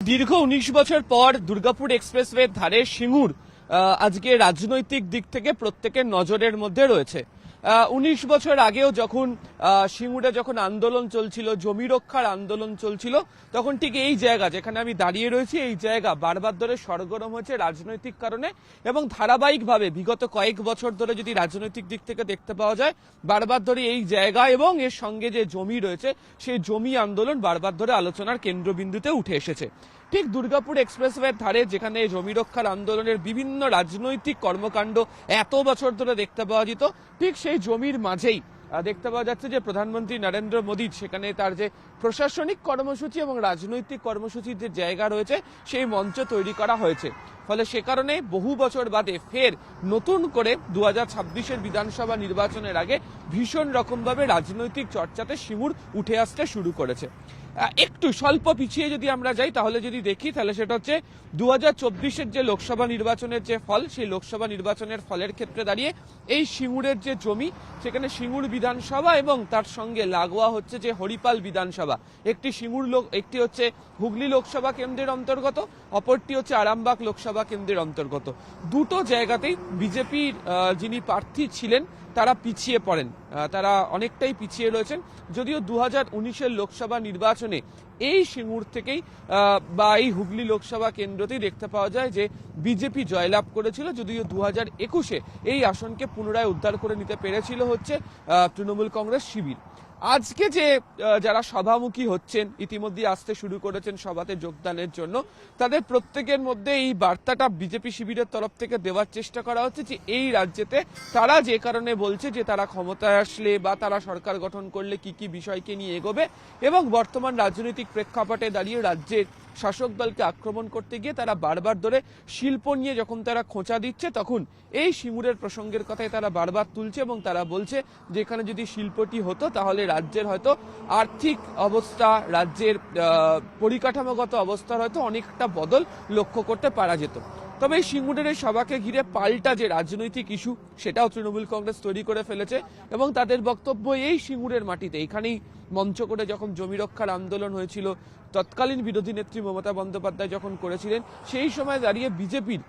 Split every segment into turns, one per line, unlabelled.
দীর্ঘ ১৯ বছর পর দুর্গাপুর এক্সপ্রেসওয়ের ধারে সিঙ্গুর আজকে রাজনৈতিক দিক থেকে প্রত্যেকের নজরের মধ্যে রয়েছে। ১৯ বছর আগেও যখন সিঙ্গুরে যখন আন্দোলন চলছিল, জমি রক্ষার আন্দোলন চলছিল, তখন ঠিক এই জায়গা যেখানে আমি দাঁড়িয়ে রয়েছি, এই জায়গা বারবার ধরে সরগরম হয়েছে রাজনৈতিক কারণে এবং ধারাবাহিকভাবে বিগত কয়েক বছর ধরে যদি রাজনৈতিক দিক থেকে দেখতে পাওয়া যায়, বারবার ধরে এই জায়গা এবং এর সঙ্গে যে জমি রয়েছে সেই জমি আন্দোলন বারবার ধরে আলোচনার কেন্দ্রবিন্দুতে উঠে এসেছে। ঠিক দুর্গাপুর এক্সপ্রেসওয়ের ধারে যেখানে জমি রক্ষার আন্দোলনের বিভিন্ন রাজনৈতিক কর্মকাণ্ড এত বছর ধরে দেখতে পাওয়া যেত, ঠিক সেই জমির মাঝেই দেখতে পাওয়া যাচ্ছে যে প্রধানমন্ত্রী নরেন্দ্র মোদী সেখানে তার যে প্রশাসনিক কর্মসূচি এবং রাজনৈতিক কর্মসূচির যে জায়গা রয়েছে সেই মঞ্চ তৈরি করা হয়েছে। ফলে সে কারণে বহু বছর বাদে ফের নতুন করে ২০২৬-এর বিধানসভা নির্বাচনের আগে ভীষণ রকমভাবে রাজনৈতিক চর্চাতে সিঙ্গুর উঠে আসতে শুরু করেছে। একটু স্বল্প পিছিয়ে যদি আমরা যাই তাহলে যদি দেখি, তাহলে সেটা হচ্ছে ২০২৪-এর যে লোকসভা নির্বাচনের যে ফল, সেই লোকসভা নির্বাচনের ফলের ক্ষেত্রে দাঁড়িয়ে এই সিঙ্গুরের যে জমি, সেখানে সিঙ্গুর বিধানসভা এবং তার সঙ্গে লাগোয়া হচ্ছে যে হরিপাল বিধানসভা, একটি হচ্ছে হুগলি লোকসভা কেন্দ্রের অন্তর্গত, অপরটি হচ্ছে আরামবাগ লোকসভা কেন্দ্রের অন্তর্গত। দুটো জায়গাতেই বিজেপির যিনি প্রার্থী ছিলেন তারা পিছিয়ে পড়েন, তারা অনেকটাই পিছিয়ে রয়েছেন। যদিও ২০১৯-এর লোকসভা নির্বাচনে এই সিঙ্গুর থেকেই বা এই হুগলি লোকসভা কেন্দ্রতেই দেখতে পাওয়া যায় যে বিজেপি জয়লাভ করেছিল, যদিও ২০২১-এ এই আসনকে পুনরায় উদ্ধার করে নিতে পেরেছিল হচ্ছে তৃণমূল কংগ্রেস শিবির। আজকে যে যারা সভামুখী হচ্ছেন, ইতিমধ্যে আসতে শুরু করেছেন সভাতে যোগদানের জন্য, তাদের প্রত্যেকের মধ্যে এই বার্তাটা বিজেপি শিবিরের তরফ থেকে দেওয়ার চেষ্টা করা হচ্ছে যে এই রাজ্যেতে তারা যে কারণে বলছে যে তারা ক্ষমতায় আসলে বা তারা সরকার গঠন করলে কি কি বিষয়কে নিয়ে এগোবে এবং বর্তমান রাজনৈতিক প্রেক্ষাপটে দাঁড়িয়ে রাজ্যের শাসক দলকে আক্রমণ করতে গিয়ে তারা বারবার ধরে শিল্প নিয়ে যখন তারা খোঁচা দিচ্ছে, তখন এই সিঙ্গুরের প্রসঙ্গের কথাই তারা বারবার তুলছে এবং তারা বলছে যে এখানে যদি শিল্পটি হতো তাহলে রাজ্যের হয়তো আর্থিক অবস্থা, রাজ্যের পরিকাঠামোগত অবস্থার হয়তো অনেকটা বদল লক্ষ্য করতে পারা যেত। তবে এই সিঙ্গুরের এই সভাকে ঘিরে পাল্টা যে রাজনৈতিক ইস্যু, সেটাও তৃণমূল কংগ্রেস তৈরি করে ফেলেছে এবং তাদের বক্তব্য এই সিঙ্গুরের মাটিতে, এখানেই মঞ্চ করে যখন জমি রক্ষার আন্দোলন হয়েছিল, তৎকালীন বিরোধী নেত্রী মমতা বন্দ্যোপাধ্যায় যখন করেছিলেন, সেই সময় দাঁড়িয়ে বিজেপির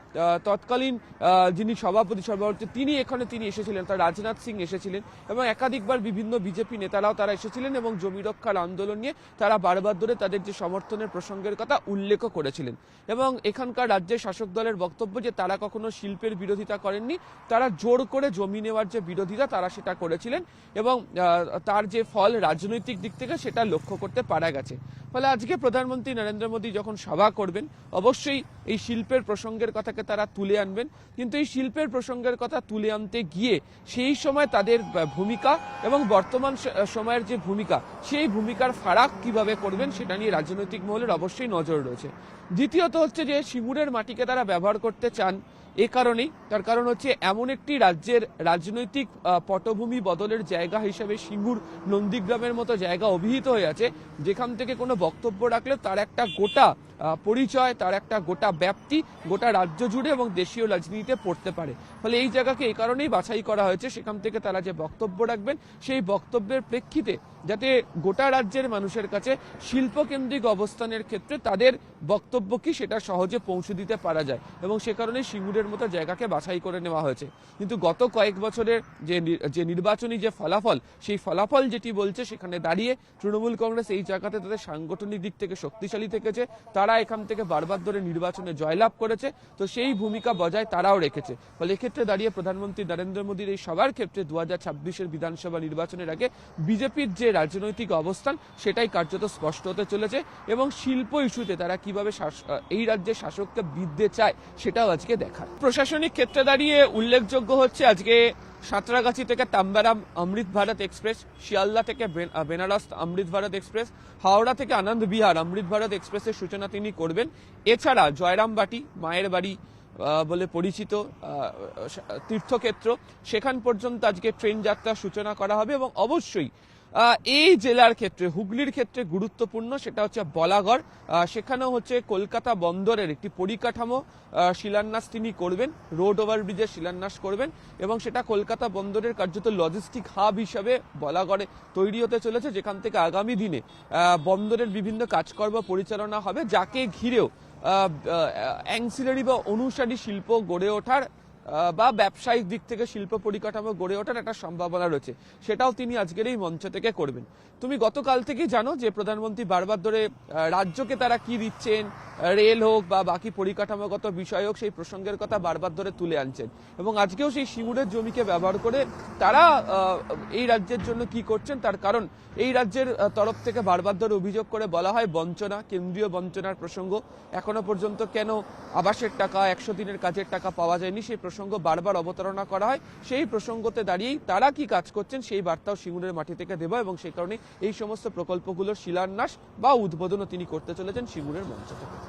তৎকালীন যিনি সভাপতি তিনি এসেছিলেন, তার রাজনাথ সিং এসেছিলেন এবং একাধিকবার বিভিন্ন বিজেপি নেতারাও তারা এসেছিলেন এবং জমি রক্ষার আন্দোলন নিয়ে তারা বারবার ধরে তাদের যে সমর্থনের প্রসঙ্গের কথা উল্লেখ করেছিলেন। এবং এখানকার রাজ্যের শাসক দলের বক্তব্য যে তারা কখনো শিল্পের বিরোধিতা করেননি, তারা জোর করে জমি নেওয়ার যে বিরোধিতা তারা সেটা করেছিলেন এবং তার যে ফল রাজনৈতিক দিক থেকে সেটা লক্ষ্য করতে পারা গেছে। ফলে আজকে প্রধানমন্ত্রী নরেন্দ্র মোদী যখন সভা করবেন, অবশ্যই এই শিল্পের প্রসঙ্গের কথাকে তারা তুলে আনবেন, কিন্তু এই শিল্পের প্রসঙ্গের কথা তুলে আনতে গিয়ে সেই সময় তাদের ভূমিকা এবং বর্তমান সময়ের যে ভূমিকা, সেই ভূমিকার ফারাক কিভাবে করবেন সেটা নিয়ে রাজনৈতিক মহলের অবশ্যই নজর রয়েছে। দ্বিতীয়ত হচ্ছে যে সিঙ্গুরের মাটিকে তারা ব্যবহার করতে চান এ কারণেই, তার কারণ হচ্ছে এমন একটি রাজ্যের রাজনৈতিক পটভূমি বদলের জায়গা হিসেবে সিঙ্গুর, নন্দীগ্রামের মতো জায়গা অভিহিত হয়ে আছে, যেখান থেকে কোনো বক্তব্য রাখলে তার একটা গোটা পরিচয়, তার একটা গোটা ব্যাপ্তি গোটা রাজ্য জুড়ে এবং দেশীয় রাজনীতিতে পড়তে পারে। ফলে এই জায়গাকে এই কারণেই বাছাই করা হয়েছে, সেখান থেকে তারা যে বক্তব্য রাখবেন সেই বক্তব্যের প্রেক্ষিতে যাতে গোটা রাজ্যের মানুষের কাছে শিল্পকেন্দ্রিক অবস্থানের ক্ষেত্রে তাদের বক্তব্য কি সেটা সহজে পৌঁছে দিতে পারা যায় এবং সে কারণে সিঙ্গুরের মতো জায়গাকে বাছাই করে নেওয়া হয়েছে। কিন্তু গত কয়েক বছরের যে নির্বাচনী যে ফলাফল, সেই ফলাফল যেটি বলছে, সেখানে দাঁড়িয়ে তৃণমূল কংগ্রেস এই জায়গাতে তাদের সাংগঠনিক দিক থেকে শক্তিশালী থেকেছে, তারা এখান থেকে বারবার ধরে নির্বাচনে জয়লাভ করেছে, তো সেই ভূমিকা বজায় তারাও রেখেছে। ফলে এক্ষেত্রে দাঁড়িয়ে প্রধানমন্ত্রী নরেন্দ্র মোদীর এই সবার ক্ষেত্রে ২০২৬-এর বিধানসভা নির্বাচনের আগে বিজেপির যে রাজনৈতিক অবস্থান সেটাই কার্যত স্পষ্ট হতে চলেছে এবং শিল্প ইস্যুতে তারা কিভাবে এই রাজ্যের শাসককে বিঁধতে চায় সেটাও আজকে দেখার। প্রশাসনিক ক্ষেত্রে দাঁড়িয়ে উল্লেখযোগ্য হচ্ছে আজকে সাঁতরাগাছি থেকে তাম্বারাম অমৃত ভারত এক্সপ্রেস, শিয়ালদা থেকে বেনারস অমৃত ভারত এক্সপ্রেস, হাওড়া থেকে আনন্দ বিহার অমৃত ভারত এক্সপ্রেসের সূচনা তিনি করবেন। এছাড়া জয়রামবাটি, মায়ের বাড়ি বলে পরিচিত তীর্থক্ষেত্র, সেখান পর্যন্ত আজকে ট্রেন যাত্রার সূচনা করা হবে এবং অবশ্যই এই জেলার ক্ষেত্রে হুগলির ক্ষেত্রে গুরুত্বপূর্ণ সেটা হচ্ছে বলাগড়। সেখানেও হচ্ছে কলকাতা বন্দরের একটি পরিকাঠামো শিলান্যাস তিনি করবেন, রোড ওভারব্রিজের শিলান্যাস করবেন এবং সেটা কলকাতা বন্দরের কার্যত লজিস্টিক হাব হিসাবে বলাগড়ে তৈরি হতে চলেছে, যেখান থেকে আগামী দিনে বন্দরের বিভিন্ন কাজকর্ম পরিচালনা হবে, যাকে ঘিরেও অ্যাংসিলারি বা অনুসারী শিল্প গড়ে ওঠার বা ব্যবসায়িক দিক থেকে শিল্প পরিকাঠামো গড়ে ওঠার একটা সম্ভাবনা রয়েছে, সেটাও তিনি আজকের এই মঞ্চ থেকে করবেন। তুমি গতকাল থেকেই জানো যে প্রধানমন্ত্রী বারবার ধরে রাজ্যকে তারা কি দিচ্ছেন, রেল হোক বা বাকি পরিকাঠামোগত বিষয় হোক, সেই প্রসঙ্গের কথা বারবার ধরে তুলে আনছেন এবং আজকেও সেই সিঙ্গুরের জমিকে ব্যবহার করে তারা এই রাজ্যের জন্য কি করছেন তার কারণ এই রাজ্যের তরফ থেকে বারবার ধরে অভিযোগ করে বলা হয় বঞ্চনা, কেন্দ্রীয় বঞ্চনার প্রসঙ্গ। এখনো পর্যন্ত কেন আবাসের টাকা, 100 দিনের কাজের টাকা পাওয়া যায়নি, সেই প্রসঙ্গ বারবার অবতারণা করা হয়। সেই প্রসঙ্গতে দাঁড়িয়েই তারা কি কাজ করছেন সেই বার্তাও সিঙ্গুরের মাটি থেকে দেব এবং সেই কারণে এই সমস্ত প্রকল্পগুলোর শিলান্যাস বা উদ্বোধনও তিনি করতে চলেছেন সিঙ্গুরের মঞ্চ থেকে।